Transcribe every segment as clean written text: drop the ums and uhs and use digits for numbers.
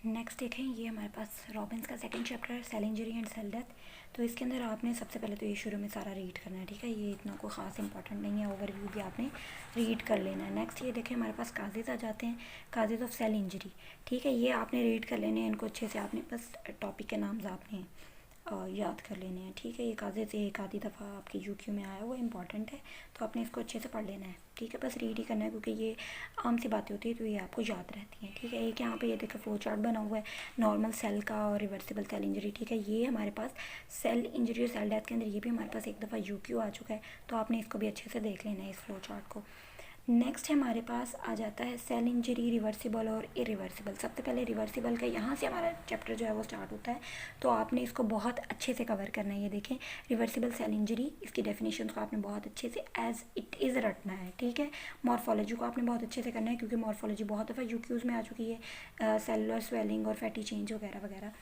Next देखें, ये हमारे पास रॉबिन्स का सेकंड चैप्टर है, cell injury and cell death. तो इसके अंदर आपने सबसे पहले तो ये शुरू में सारा रीड करना है, ठीक है। ये इतना कोई ख़ास इंपॉर्टेंट नहीं है, ओवरव्यू भी आपने रीड कर लेना है। नेक्स्ट ये देखें, हमारे पास काजेज़ आ जाते हैं, काजेज़ ऑफ सेल इंजरी, ठीक है। ये आपने रीड कर लेने हैं इनको अच्छे से, आपने बस टॉपिक के नाम आपने याद कर लेने हैं, ठीक है। ये काजे से एक आधी दफ़ा आपके यूक्यू में आया, वो इंपॉर्टेंट है, तो आपने इसको अच्छे से पढ़ लेना है, ठीक है। बस रीड ही करना है क्योंकि ये आम सी बातें होती है तो ये आपको याद रहती हैं, ठीक है। एक यहाँ पे ये देखो फ्लो चार्ट बना हुआ है नॉर्मल सेल का और रिवर्सिबल सेल इंजरी, ठीक है। ये हमारे पास सेल इंजरी और सेल डेथ के अंदर ये भी हमारे पास एक दफ़ा यूक्यू आ चुका है, तो आपने इसको भी अच्छे से देख लेना है इस फ्लो चार्ट को। नेक्स्ट हमारे पास आ जाता है सेल इंजरी रिवर्सिबल और इरिवर्सिबल। सबसे पहले रिवर्सिबल का यहाँ से हमारा चैप्टर जो है वो स्टार्ट होता है, तो आपने इसको बहुत अच्छे से कवर करना है। ये देखें, रिवर्सिबल सेल इंजरी, इसकी डेफिनेशन को आपने बहुत अच्छे से एज इट इज़ रटना है, ठीक है। मॉर्फोलॉजी को आपने बहुत अच्छे से करना है क्योंकि मॉर्फोलॉजी बहुत दफ़ा यूक्यूज़ में आ चुकी है, सेलुलर स्वेलिंग और फैटी चेंज वगैरह वगैरह,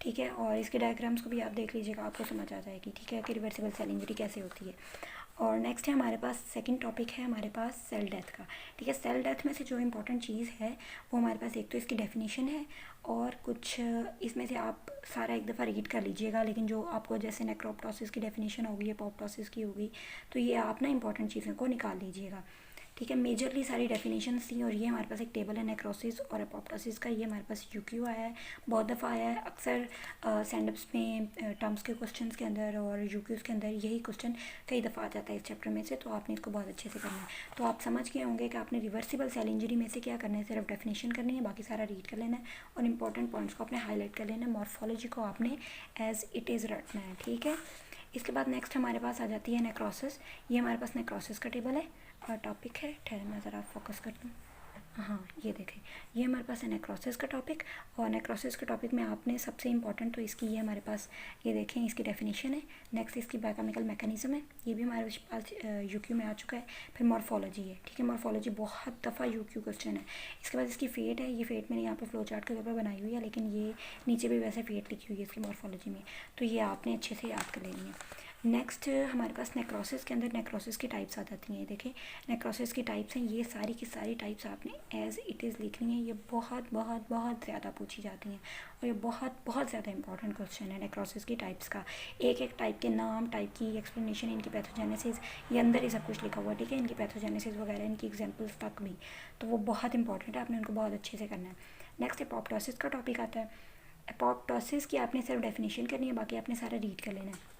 ठीक है। और इसके डायग्राम्स को भी आप देख लीजिएगा, आपको समझ आ जाएगी, ठीक है, कि रिवर्सिबल सेल इंजरी कैसे होती है। और नेक्स्ट है हमारे पास सेकंड टॉपिक है हमारे पास सेल डेथ का, ठीक है। सेल डेथ में से जो इम्पोर्टेंट चीज़ है वो हमारे पास एक तो इसकी डेफिनेशन है और कुछ इसमें से आप सारा एक दफ़ा रीड कर लीजिएगा, लेकिन जो आपको जैसे नेक्रोप्टोसिस की डेफिनेशन होगी, एपोप्टोसिस की होगी, तो ये आप ना इंपॉर्टेंट चीज़ों को निकाल लीजिएगा, ठीक है। मेजरली सारी डेफिनेशन थी और ये हमारे पास एक टेबल है नेक्रोसिस और एपोप्टोसिस का, ये हमारे पास यूक्यू आया है, बहुत दफ़ा आया है। अक्सर सेंडप्स में टर्म्स के क्वेश्चंस के अंदर और यूक्यूज़ के अंदर यही क्वेश्चन कई दफ़ा आ जाता है इस चैप्टर में से, तो आपने इसको बहुत अच्छे से करना है। तो आप समझ गए होंगे कि आपने रिवर्सिबल सेल इंजरी में से क्या करना है, सिर्फ डेफिनेशन करनी है, बाकी सारा रीड कर लेना है और इंपॉर्टेंट पॉइंट्स को आपने हाईलाइट कर लेना है। मॉर्फोलॉजी को आपने एज इट इज़ रटना है, ठीक है। इसके बाद नेक्स्ट हमारे पास आ जाती है नेक्रोसिस। ये हमारे पास नेक्रोसिस का टेबल है और टॉपिक है, ठहर मैं ज़रा फोकस कर दूँ, हाँ ये देखें, ये हमारे पास है नेक्रोसिस का टॉपिक। और नेक्रोसिस के टॉपिक में आपने सबसे इंपॉर्टेंट तो इसकी ये हमारे पास ये देखें, इसकी डेफिनेशन है। नेक्स्ट इसकी बायोकेमिकल मैकेनिज्म है, ये भी हमारे पास यूक्यू में आ चुका है। फिर मॉर्फोलॉजी है, ठीक है, मॉर्फोलॉजी बहुत दफ़ा यूक्यू क्वेश्चन है। इसके बाद इसकी फेट है, ये फेट मैंने यहाँ पे फ्लो चार्ट के तौर पर बनाई हुई है, लेकिन ये नीचे भी वैसे फेट लिखी हुई है इसकी मॉर्फोलॉजी में, तो ये आपने अच्छे से याद कर लेनी है। नेक्स्ट हमारे पास नेक्रोसिस के अंदर नेक्रोसिस की टाइप्स आ जाती हैं। देखें, नेक्रोसिस की टाइप्स हैं, ये सारी की सारी टाइप्स आपने एज इट इज़ लिखनी है। ये बहुत बहुत बहुत ज़्यादा पूछी जाती हैं और ये बहुत बहुत ज़्यादा इंपॉर्टेंट क्वेश्चन है नेक्रोसिस की टाइप्स का। एक एक टाइप के नाम, टाइप की एक्सप्लेनेशन, इनकी पैथोजेनेसिस, ये अंदर ही सब कुछ लिखा हुआ है, ठीक है। इनकी पैथोजेनेसिस वगैरह, इनकी एग्जाम्पल्स तक भी, तो वो बहुत इंपॉर्टेंट है, आपने उनको बहुत अच्छे से करना है। नेक्स्ट एपोप्टोसिस का टॉपिक आता है। एपोप्टोसिस की आपने सिर्फ डेफिनेशन करनी है, बाकी आपने सारा रीड कर लेना है।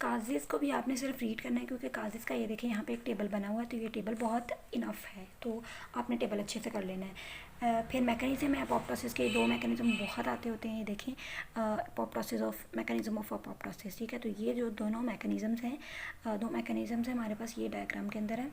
काजेज़ को भी आपने सिर्फ रीड करना है क्योंकि काजेज़ का ये देखें यहाँ पे एक टेबल बना हुआ है, तो ये टेबल बहुत इनफ है, तो आपने टेबल अच्छे से कर लेना है। फिर मैकेनिज्म है एपोप्टोसिस के, दो मैकेनिज्म बहुत आते होते हैं, ये देखें, apoptosis of mechanism of apoptosis, ठीक है। तो ये जो दोनों मैकेनिज्म्स हैं, दो मैकेनिज्म्स हैं हमारे पास, ये डायग्राम के अंदर है,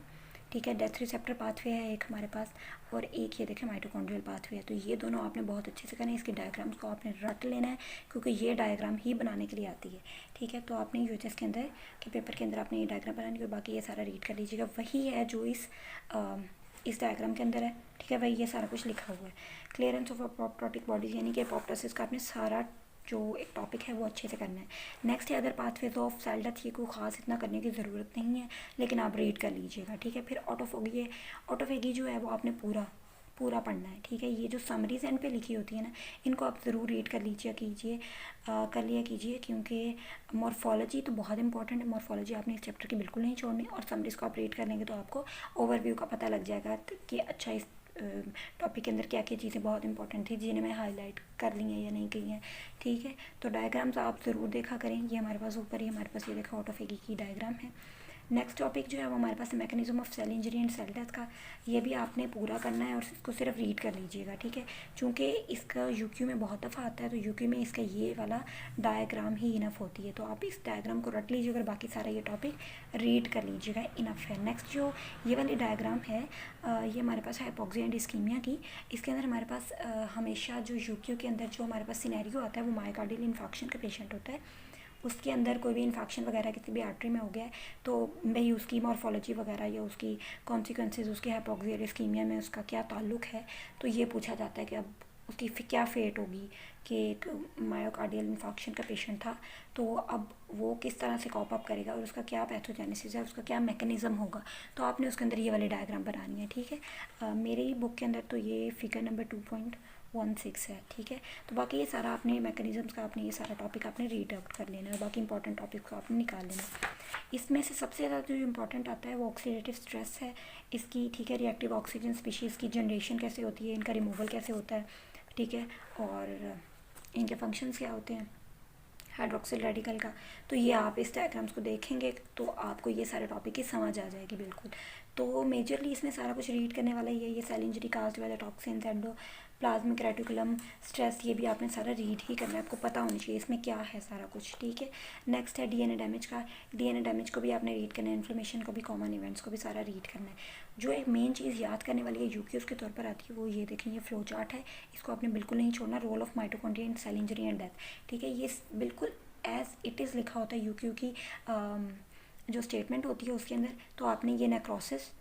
ठीक है। डेथ रिसेप्टर पाथवे है एक हमारे पास और एक ये देखें माइटोकॉन्ड्रियल पाथवे है, तो ये दोनों आपने बहुत अच्छे से करना है। इसके डायग्राम्स को आपने रट लेना है क्योंकि ये डायग्राम ही बनाने के लिए आती है, ठीक है। तो आपने यूएचएस के अंदर के पेपर के अंदर आपने ये डायग्राम बनानी और बाकी ये सारा रीड कर लीजिएगा, वही है जो इस डायग्राम के अंदर है, ठीक है। वही ये सारा कुछ लिखा हुआ है। क्लियरेंस ऑफ अपोप्टोटिक बॉडीज, यानी कि एपोप्टोसिस का आपने सारा जो एक टॉपिक है वो अच्छे से करना है। नेक्स्ट है other pathways of cell death, ये कोई ख़ास इतना करने की ज़रूरत नहीं है, लेकिन आप रीड कर लीजिएगा, ठीक है। फिर ऑटोफेगी है, ऑटोफेगी जो है वो आपने पूरा पूरा पढ़ना है, ठीक है। ये जो समरीज एंड पे लिखी होती है ना, इनको आप ज़रूर रीड कर लीजिए कर लिया कीजिए, क्योंकि मॉर्फोलॉजी तो बहुत इंपॉर्टेंट है। मॉर्फोलॉजी आपने इस चैप्टर की बिल्कुल नहीं छोड़नी, और समरीज को आप रीड कर लेंगे तो आपको ओवरव्यू का पता लग जाएगा कि अच्छा इस टॉपिक के अंदर क्या क्या चीज़ें बहुत इंपॉर्टेंट थी जिन्हें मैं हाईलाइट कर ली हैं या नहीं की हैं, ठीक है। तो डायग्राम्स आप ज़रूर देखा करें, ये हमारे पास ऊपर ही हमारे पास ये देखा ऑटोफेगी की डायग्राम है। नेक्स्ट टॉपिक जो है वो हमारे पास mechanism of cell injury and cell death का, ये भी आपने पूरा करना है और इसको सिर्फ रीड कर लीजिएगा, ठीक है। चूँकि इसका यूक्यू में बहुत दफ़ा आता है, तो यूक्यू में इसका ये वाला डायग्राम ही इनफ होती है, तो आप इस डायग्राम को रट लीजिएगा और बाकी सारा ये टॉपिक रीड कर लीजिएगा, इनफ है। नेक्स्ट जो ये वाली डायग्राम है, ये हमारे पास है हाइपोक्सिया एंड इस्कीमिया की। इसके अंदर हमारे पास हमेशा जो यूक्यू के अंदर जो हमारे पास सिनेरियो आता है वो मायोकार्डियल इन्फार्क्शन का पेशेंट होता है। उसके अंदर कोई भी इन्फेक्शन वगैरह किसी भी आर्टरी में हो गया है, तो भाई उसकी मॉर्फोलॉजी वगैरह या उसकी कॉन्सिक्वेंसेज, उसके हाइपोक्सिया इस्कीमिया में उसका क्या ताल्लुक है, तो ये पूछा जाता है कि अब उसकी क्या फेट होगी कि एक मायोकार्डियल इन्फेक्शन का पेशेंट था, तो अब वो किस तरह से कॉप अप करेगा और उसका क्या पैथोजेनेसिस है, उसका क्या मैकेनिज़्म होगा, तो आपने उसके अंदर ये वाली डायग्राम बनानी है, ठीक है। मेरी बुक के अंदर तो ये फिगर नंबर 2.16 है, ठीक है। तो बाकी ये सारा आपने मैकेनिज़म्स का आपने ये सारा टॉपिक आपने रीड आउट कर लेना है, बाकी इंपॉर्टेंट टॉपिक को आपने निकाल लेना है। इसमें से सबसे ज़्यादा जो इम्पॉर्टेंट आता है वो ऑक्सीडेटिव स्ट्रेस है इसकी, ठीक है। रिएक्टिव ऑक्सीजन स्पीशीज़ की जनरेशन कैसे होती है, इनका रिमूवल कैसे होता है, ठीक है, और इनके फंक्शंस क्या होते हैं हाइड्रोक्सिल रेडिकल का। तो ये आप इस डायग्राम्स को देखेंगे तो आपको ये सारे टॉपिक की समझ आ जाएगी बिल्कुल। तो मेजरली इसमें सारा कुछ रीड करने वाला ही है, ये सेल इंजरी, कास्ट वाला टॉक्सिन्स, एंडोप्लाज्मिक रेटिकुलम, स्ट्रेस, ये भी आपने सारा रीड ही करना है, आपको पता होना चाहिए इसमें क्या है सारा कुछ, ठीक है। नेक्स्ट है डीएनए डैमेज का, डीएनए डैमेज को भी आपने रीड करना है, इन्फ्लेमेशन को भी, कॉमन इवेंट्स को भी सारा रीड करना है। जो एक मेन चीज़ याद करने वाली है यूक्यूज़ के तौर पर आती है वो ये देखें, ये फ्लो चार्ट है, इसको आपने बिल्कुल नहीं छोड़ना। Role of mitochondria in cell injury and death, ठीक है, ये बिल्कुल एज इट इज़ लिखा होता है यूक्यू की जो स्टेटमेंट होती है उसके अंदर। तो आपने ये नेक्रोसिस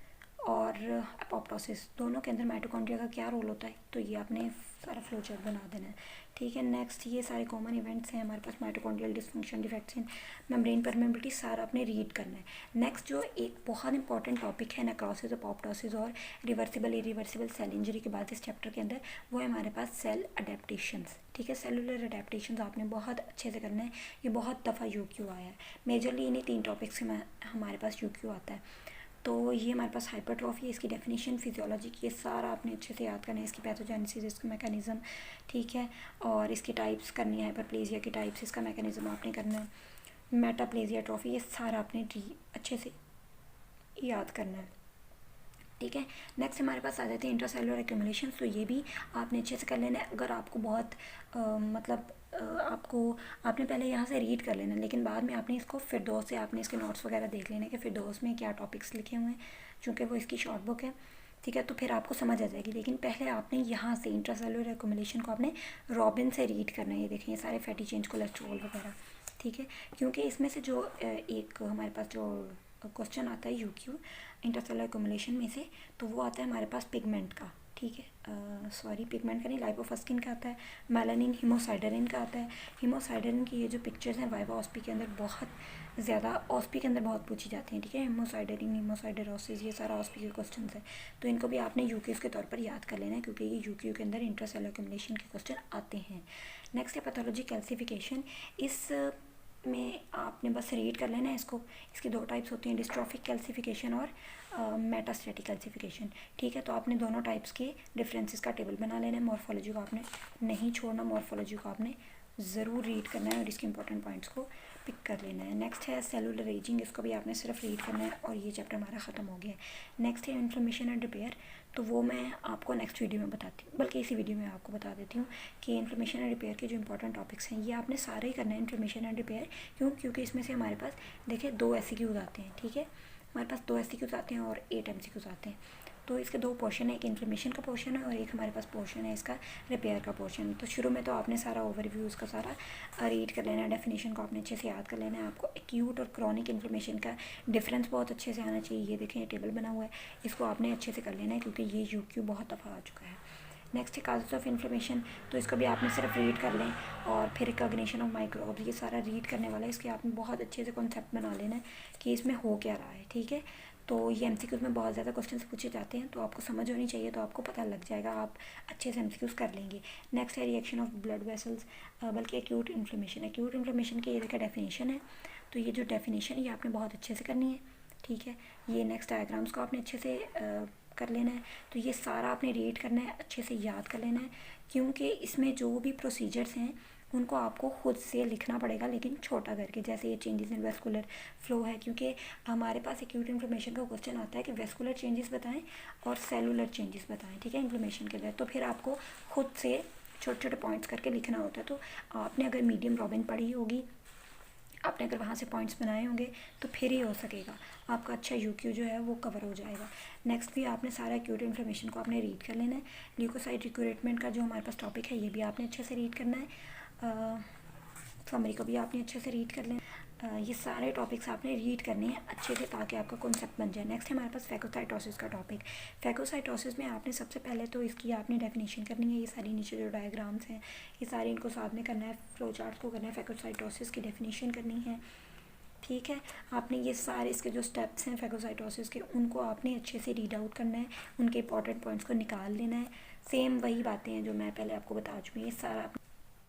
और एपोप्टोसिस दोनों के अंदर माइटोकॉन्ड्रिया का क्या रोल होता है, तो ये आपने सारा फ्लो चार्ट बना देना है, ठीक है। नेक्स्ट ये सारे कॉमन इवेंट्स हैं हमारे पास, mitochondrial dysfunction, defects in membrane permeability, सारा आपने रीड करना है। नेक्स्ट जो एक बहुत इंपॉर्टेंट टॉपिक है नेक्रोसिस, एपोप्टोसिस और रिवर्सिबल इरिवर्सिबल सेल इंजरी के बाद इस चैप्टर के अंदर, वो है हमारे पास सेल अडेप्टेशंस, ठीक है। सेलुलर अडेप्टेशंस आपने बहुत अच्छे से करना है, ये बहुत दफ़ा यूक्यू आया है, मेजरली इन्हीं 3 टॉपिक्स से हमारे पास यूक्यू आता है। तो ये हमारे पास हाइपरट्रॉफी, इसकी डेफिनेशन, फिजियोलॉजी की, ये सारा आपने अच्छे से याद करना है, इसकी पैथोजेनेसिस, इसका मैकेनिज़्म, ठीक है, और इसकी टाइप्स करनी है, हाइपरप्लेजिया की टाइप्स, इसका मैकेनिज़्म आपने करना है, मेटाप्लेजिया ट्रॉफी, ये सारा आपने अच्छे से याद करना है, ठीक है। नेक्स्ट हमारे पास आ जाते हैं इंट्रासेलुलर एक्यूमुलेशन, तो ये भी आपने अच्छे से कर लेना है। अगर आपको बहुत आपने पहले यहाँ से रीड कर लेना, लेकिन बाद में आपने इसको फिरदौस से आपने इसके नोट्स वगैरह देख लेना कि फिरदौस में क्या टॉपिक्स लिखे हुए हैं, चूँकि वो इसकी शॉर्ट बुक है, ठीक है, तो फिर आपको समझ आ जाएगी। लेकिन पहले आपने यहाँ से इंट्रासेलुलर एक्यूमुलेशन को आपने रॉबिन से रीड करना है, ये देखें ये सारे फैटी चेंज, कोलेस्ट्रॉल वगैरह, ठीक है। क्योंकि इसमें से जो एक हमारे पास जो क्वेश्चन आता है यूक्यू इंटरसेलुलर एक्यूमुलेशन में से, तो वो आता है हमारे पास पिगमेंट का, ठीक है, सॉरी पिगमेंट का नहीं, लाइपोफस्किन का आता है, मेलानिन, हिमोसाइडरिन का आता है। हिमोसाइडरिन की ये जो पिक्चर्स हैं वाइवा ऑस्पी के अंदर बहुत ज़्यादा, ऑस्पी के अंदर बहुत पूछी जाती हैं, ठीक है। हिमोसाइडरिन, हिमोसाइडरोसिस, ये सारा ऑस्पी के क्वेश्चन है, तो इनको भी आपने यूक्यूज़ के तौर पर याद कर लेना है, क्योंकि ये यूक्यू के अंदर इंटरसेलुलर एक्यूमुलेशन के क्वेश्चन आते हैं। नेक्स्ट है पैथोलॉजी कैल्सिफिकेशन, इस में आपने बस रीड कर लेना है इसको। इसकी 2 टाइप्स होती हैं, डिस्ट्रॉफिक कैल्सिफिकेशन और मेटास्टैटिक कैल्सिफिकेशन, ठीक है। तो आपने दोनों टाइप्स के डिफरेंसेस का टेबल बना लेना है। मॉर्फोलॉजी को आपने नहीं छोड़ना, मॉर्फोलॉजी को आपने ज़रूर रीड करना है और इसके इंपॉर्टेंट पॉइंट्स को पिक कर लेना है। नेक्स्ट है सेलुलर एजिंग, इसको भी आपने सिर्फ रीड करना है और ये चैप्टर हमारा ख़त्म हो गया है। नेक्स्ट है इन्फ्लेमेशन एंड रिपेयर, तो वो मैं आपको नेक्स्ट वीडियो में बताती हूँ, बल्कि इसी वीडियो में आपको बता देती हूँ कि इन्फ्लेमेशन एंड रिपेयर के जो इंपॉर्टेंट टॉपिक्स हैं ये आपने सारे ही करना है। इन्फ्लेमेशन एंड रिपेयर क्योंकि इसमें से हमारे पास देखिए 2 SCQs आते हैं, ठीक है, हमारे पास 2 SCQs आते हैं और 8 MCQs आते हैं। तो इसके 2 पोर्शन है, एक इन्फ्लेमेशन का पोर्शन है और एक हमारे पास पोर्शन है इसका रिपेयर का पोर्शन। तो शुरू में तो आपने सारा ओवरव्यू उसका सारा रीड कर लेना है, डेफिनेशन को आपने अच्छे से याद कर लेना है। आपको एक्यूट और क्रॉनिक इन्फ्लेमेशन का डिफरेंस बहुत अच्छे से आना चाहिए, ये देखें ये टेबल बना हुआ है, इसको आपने अच्छे से कर लेना है क्योंकि ये यूक्यू बहुत दफ़ा आ चुका है। नेक्स्ट है काजेस ऑफ इन्फ्लेमेशन, तो इसको भी आपने सिर्फ रीड कर लें और फिर रिकॉग्निशन ऑफ माइक्रोब्स, ये सारा रीड करने वाला है। इसके आपने बहुत अच्छे से कॉन्सेप्ट बना लेना है कि इसमें हो क्या रहा है, ठीक है। तो ये MCQs में बहुत ज़्यादा क्वेश्चन पूछे जाते हैं, तो आपको समझ होनी चाहिए, तो आपको पता लग जाएगा, आप अच्छे से MCQs कर लेंगे। नेक्स्ट है रिएक्शन ऑफ ब्लड वेसल्स, बल्कि एक्यूट इन्फ्लेमेशन की ये देखा डेफिनेशन है, तो ये जो डेफिनेशन है ये आपने बहुत अच्छे से करनी है, ठीक है। ये नेक्स्ट डायग्राम्स को आपने अच्छे से कर लेना है, तो ये सारा आपने रीड करना है, अच्छे से याद कर लेना है, क्योंकि इसमें जो भी प्रोसीजर्स हैं उनको आपको खुद से लिखना पड़ेगा, लेकिन छोटा करके। जैसे ये चेंजेस इन वेस्कुलर फ्लो है, क्योंकि हमारे पास एक्यूट इन्फ्लेमेशन का क्वेश्चन आता है कि वेस्कुलर चेंजेस बताएं और सेलुलर चेंजेस बताएं, ठीक है, इन्फ्लेमेशन के लिए। तो फिर आपको खुद से छोटे छोटे पॉइंट्स करके लिखना होता है। तो आपने अगर मीडियम रॉबिन पढ़ी होगी, आपने अगर वहाँ से पॉइंट्स बनाए होंगे तो फिर ही हो सकेगा, आपका अच्छा यूक्यू जो है वो कवर हो जाएगा। नेक्स्ट भी आपने सारा एक्यूट इन्फ्लेमेशन को आपने रीड कर लेना है। ल्यूकोसाइट रिक्रूटमेंट का जो हमारे पास टॉपिक है ये भी आपने अच्छे से रीड करना है। समरी को भी आपने अच्छे से रीड कर लेना। ये सारे टॉपिक्स आपने रीड करने हैं अच्छे से ताकि आपका कॉन्सेप्ट बन जाए। नेक्स्ट है हमारे पास फैगोसाइटोसिस का टॉपिक। फैगोसाइटोसिस में आपने सबसे पहले तो इसकी आपने डेफिनेशन करनी है। ये सारी नीचे जो डायग्राम्स हैं ये सारे इनको साथ में करना है, फ्लो चार्ट को करना है, फैगोसाइटोसिस की डेफिनेशन करनी है, ठीक है। आपने ये सारे इसके जो स्टेप्स हैं फैगोसाइटोसिस के उनको आपने अच्छे से रीड आउट करना है, उनके इंपॉर्टेंट पॉइंट्स को निकाल लेना है। सेम वही बातें हैं जो मैं पहले आपको बता चुकी हूँ, ये सारा